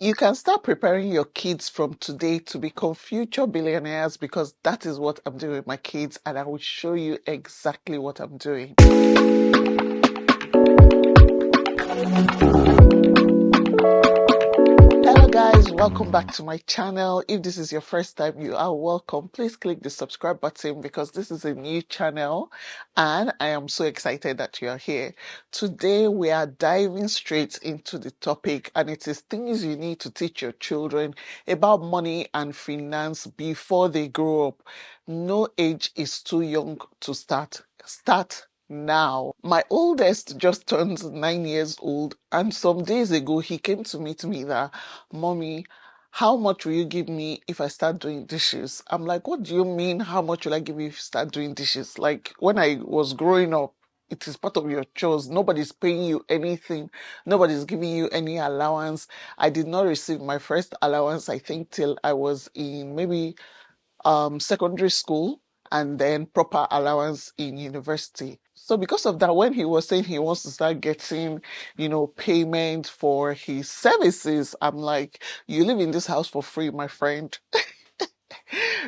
You can start preparing your kids from today to become future billionaires, because that is what I'm doing with my kids, and I will show you exactly what I'm doing. Hello guys, welcome back to my channel. If this is your first time, you are welcome. Please click the subscribe button because this is a new channel and I am so excited that you are here. Today we are diving straight into the topic, and it is things you need to teach your children about money and finance before they grow up. No age is too young to start. Start now. My oldest just turned 9 years old, and some days ago he came to meet me that, Mommy, how much will you give me if I start doing dishes? I'm like, what do you mean? How much will I give you if you start doing dishes? Like when I was growing up, it is part of your chores. Nobody's paying you anything. Nobody's giving you any allowance. I did not receive my first allowance, I think, till I was in maybe secondary school, and then proper allowance in university. So because of that, when he was saying he wants to start getting, payment for his services, I'm like, you live in this house for free, my friend.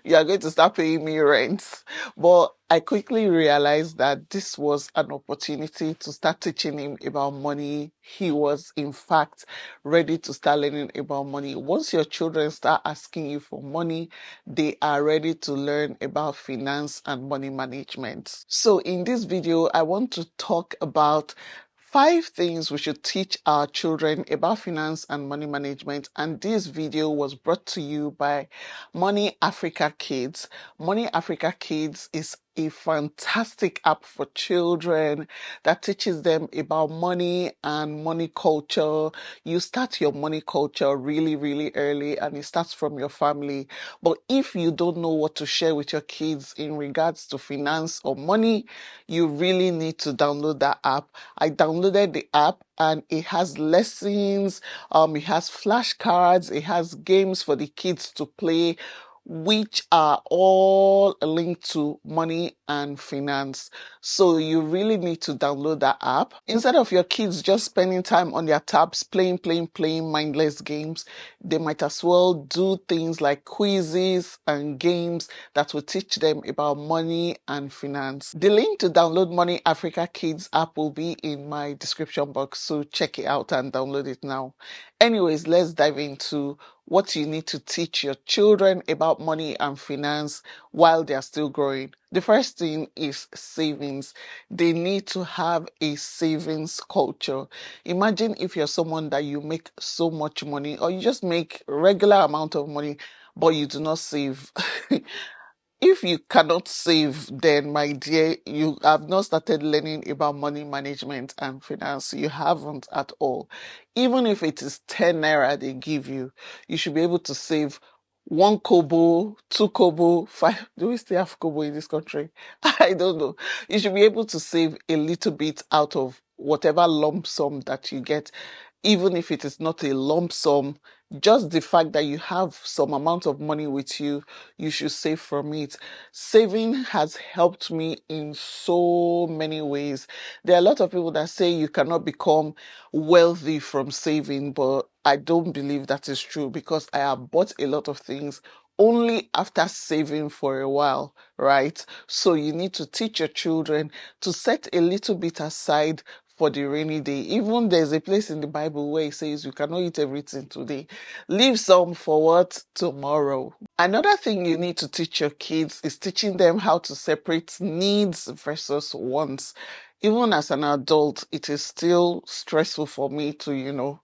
You are going to start paying me rent. But I quickly realized that this was an opportunity to start teaching him about money. He was, in fact, ready to start learning about money. Once your children start asking you for money, they are ready to learn about finance and money management. So in this video, I want to talk about 5 things we should teach our children about finance and money management. And this video was brought to you by MoneyAfrica Kids. MoneyAfrica Kids is a fantastic app for children that teaches them about money and money culture. You start your money culture really, really early, and it starts from your family. But if you don't know what to share with your kids in regards to finance or money, you really need to download that app. I downloaded the app and it has lessons, it has flashcards, it has games for the kids to play, which are all linked to money and finance. So you really need to download that app. Instead of your kids just spending time on their tabs playing mindless games, they might as well do things like quizzes and games that will teach them about money and finance. The link to download Money Africa Kids app will be in my description box, so check it out and download it now. Anyways, let's dive into what you need to teach your children about money and finance while they're still growing. The first thing is savings. They need to have a savings culture. Imagine if you're someone that you make so much money, or you just make regular amount of money, but you do not save. If you cannot save, then my dear, you have not started learning about money management and finance. You haven't at all. Even if it is 10 naira they give you, you should be able to save 1 kobo, 2 kobo, 5. Do we still have kobo in this country? I don't know. You should be able to save a little bit out of whatever lump sum that you get. Even if it is not a lump sum, just the fact that you have some amount of money with you, you should save from it. Saving has helped me in so many ways. There are a lot of people that say you cannot become wealthy from saving, but I don't believe that is true, because I have bought a lot of things only after saving for a while, right? So you need to teach your children to set a little bit aside for the rainy day. Even there's a place in the Bible where it says you cannot eat everything today. Leave some for what? Tomorrow. Another thing you need to teach your kids is teaching them how to separate needs versus wants. Even as an adult, it is still stressful for me to,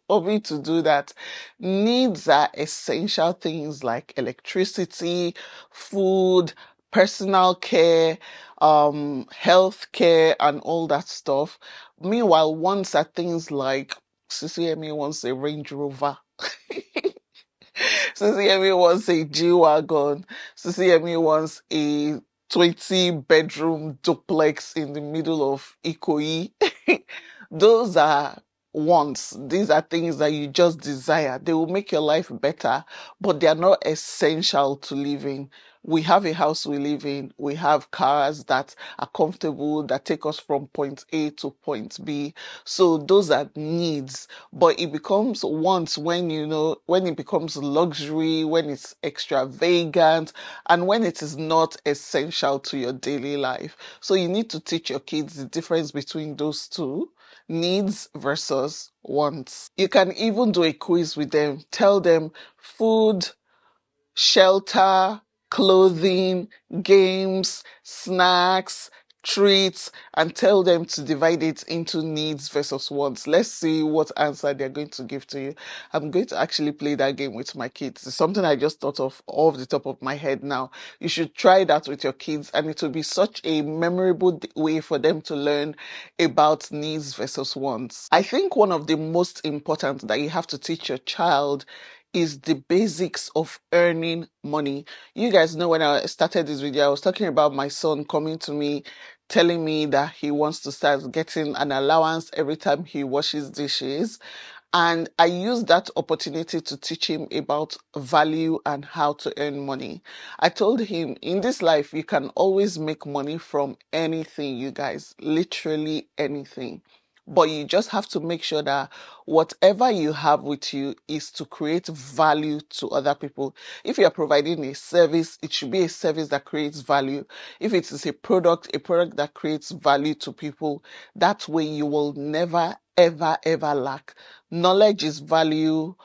for me to do that. Needs are essential things like electricity, food, personal care, health care, and all that stuff. Meanwhile, wants are things like CCME wants a Range Rover. CCME wants a G-Wagon. CCME wants a 20-bedroom duplex in the middle of Ikoyi. Those are wants. These are things that you just desire. They will make your life better, but they are not essential to living. We have a house we live in. We have cars that are comfortable, that take us from point A to point B. So those are needs, but it becomes wants when, when it becomes luxury, when it's extravagant, and when it is not essential to your daily life. So you need to teach your kids the difference between those two: needs versus wants. You can even do a quiz with them. Tell them food, shelter, clothing, games, snacks, treats, and tell them to divide it into needs versus wants. Let's see what answer they're going to give to you. I'm going to actually play that game with my kids. It's something I just thought of off the top of my head now. You should try that with your kids, and it will be such a memorable way for them to learn about needs versus wants. I think one of the most important that you have to teach your child is the basics of earning money. You guys know when I started this video, I was talking about my son coming to me, telling me that he wants to start getting an allowance every time he washes dishes. And I used that opportunity to teach him about value and how to earn money. I told him, in this life, you can always make money from anything, you guys, literally anything. But you just have to make sure that whatever you have with you is to create value to other people. If you are providing a service, it should be a service that creates value. If it is a product that creates value to people. That way you will never, ever, ever lack. Knowledge is value.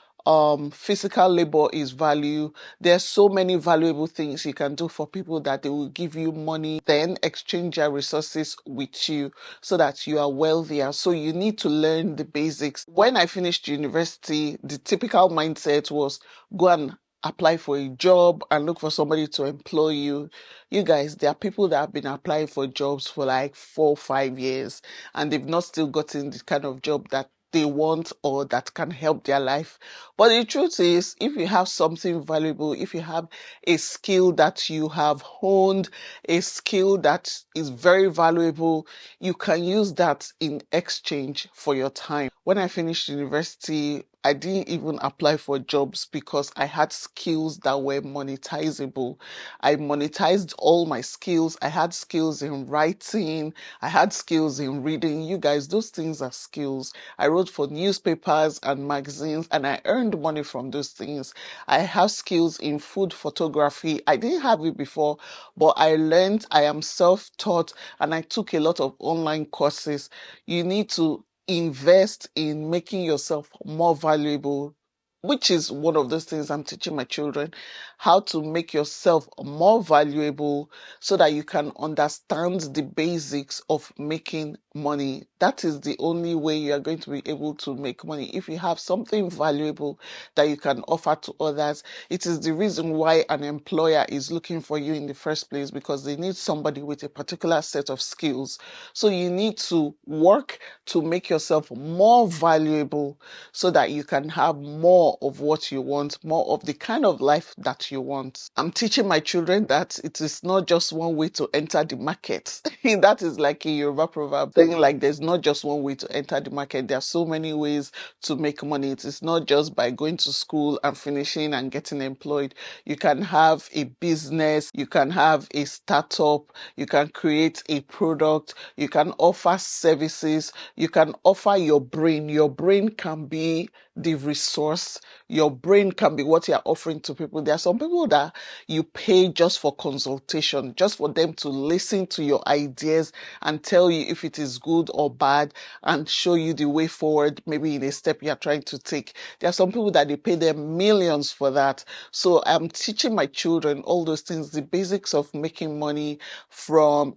Physical labor is value. There's so many valuable things you can do for people that they will give you money, then exchange their resources with you so that you are wealthier. So you need to learn the basics. When I finished university, the typical mindset was go and apply for a job and look for somebody to employ you. You guys, there are people that have been applying for jobs for like 4 or 5 years and they've not still gotten the kind of job that they want or that can help their life. But the truth is, if you have something valuable, if you have a skill that you have honed, a skill that is very valuable, you can use that in exchange for your time. When I finished university, I didn't even apply for jobs because I had skills that were monetizable. I monetized all my skills. I had skills in writing. I had skills in reading. You guys, those things are skills. I wrote for newspapers and magazines and I earned money from those things. I have skills in food photography. I didn't have it before, but I learned. I am self-taught and I took a lot of online courses. You need to invest in making yourself more valuable, which is one of those things I'm teaching my children, how to make yourself more valuable so that you can understand the basics of making money. That is the only way you are going to be able to make money. If you have something valuable that you can offer to others, it is the reason why an employer is looking for you in the first place, because they need somebody with a particular set of skills. So you need to work to make yourself more valuable so that you can have more of what you want, more of the kind of life that you want. I'm teaching my children that it is not just one way to enter the market. That is like a Yoruba proverb saying like there's not just one way to enter the market. There are so many ways to make money. It is not just by going to school and finishing and getting employed. You can have a business, you can have a startup, you can create a product, you can offer services, you can offer your brain. Your brain can be the resource. Your brain can be what you're offering to people. There are some people that you pay just for consultation, just for them to listen to your ideas and tell you if it is good or bad and show you the way forward, maybe in a step you're trying to take. There are some people that they pay them millions for that. So I'm teaching my children all those things, the basics of making money, from,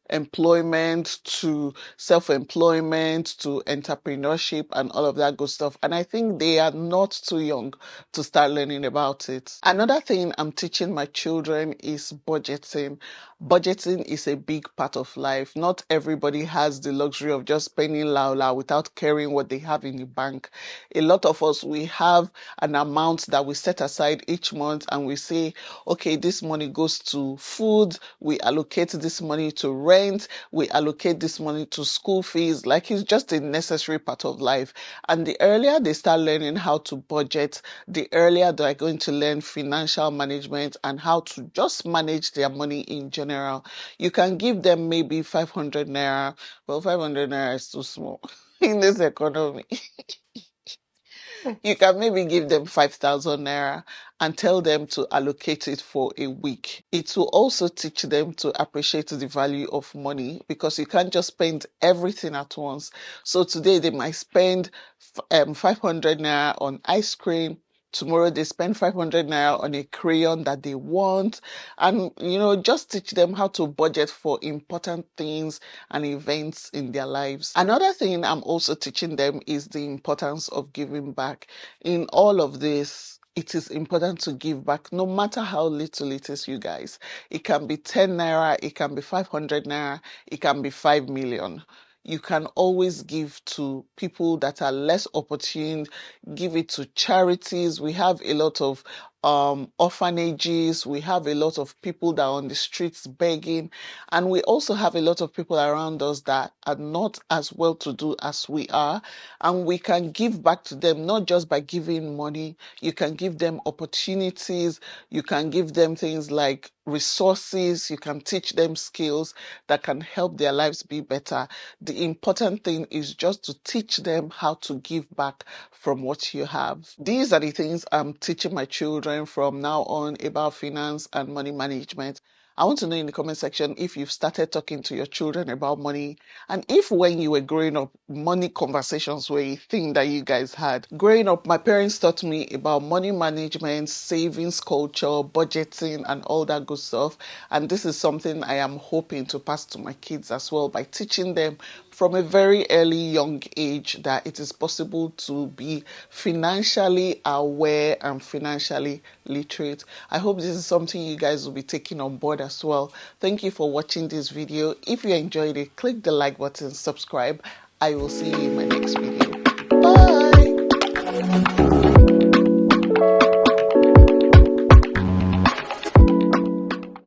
employment to self-employment to entrepreneurship and all of that good stuff. And I think they are not too young to start learning about it. Another thing I'm teaching my children is budgeting. Budgeting is a big part of life. Not everybody has the luxury of just spending la without caring what they have in the bank. A lot of us, we have an amount that we set aside each month and we say, okay, this money goes to food, we allocate this money to rent, we allocate this money to school fees. Like, it's just a necessary part of life. And the earlier they start learning how to budget, the earlier they're going to learn financial management and how to just manage their money in general. You can give them maybe 500 naira. Well, 500 naira is too small in this economy. You can maybe give them 5,000 naira and tell them to allocate it for a week. It will also teach them to appreciate the value of money, because you can't just spend everything at once. So today they might spend 500 naira on ice cream. Tomorrow they spend 500 naira on a crayon that they want. And, just teach them how to budget for important things and events in their lives. Another thing I'm also teaching them is the importance of giving back. In all of this, it is important to give back, no matter how little it is, you guys. It can be 10 naira, it can be 500 naira, it can be 5 million. You can always give to people that are less opportune, give it to charities. We have a lot of orphanages, we have a lot of people that are on the streets begging, and we also have a lot of people around us that are not as well to do as we are, and we can give back to them, not just by giving money. You can give them opportunities, you can give them things like resources, you can teach them skills that can help their lives be better. The important thing is just to teach them how to give back from what you have. These are the things I'm teaching my children from now on about finance and money management. I want to know in the comment section if you've started talking to your children about money, and if when you were growing up, money conversations were a thing that you guys had. Growing up, my parents taught me about money management, savings culture, budgeting, and all that good stuff. And this is something I am hoping to pass to my kids as well, by teaching them from a very early young age that it is possible to be financially aware and financially literate. I hope this is something you guys will be taking on board as well. Thank you for watching this video. If you enjoyed it, click the like button, subscribe. I will see you in my next video.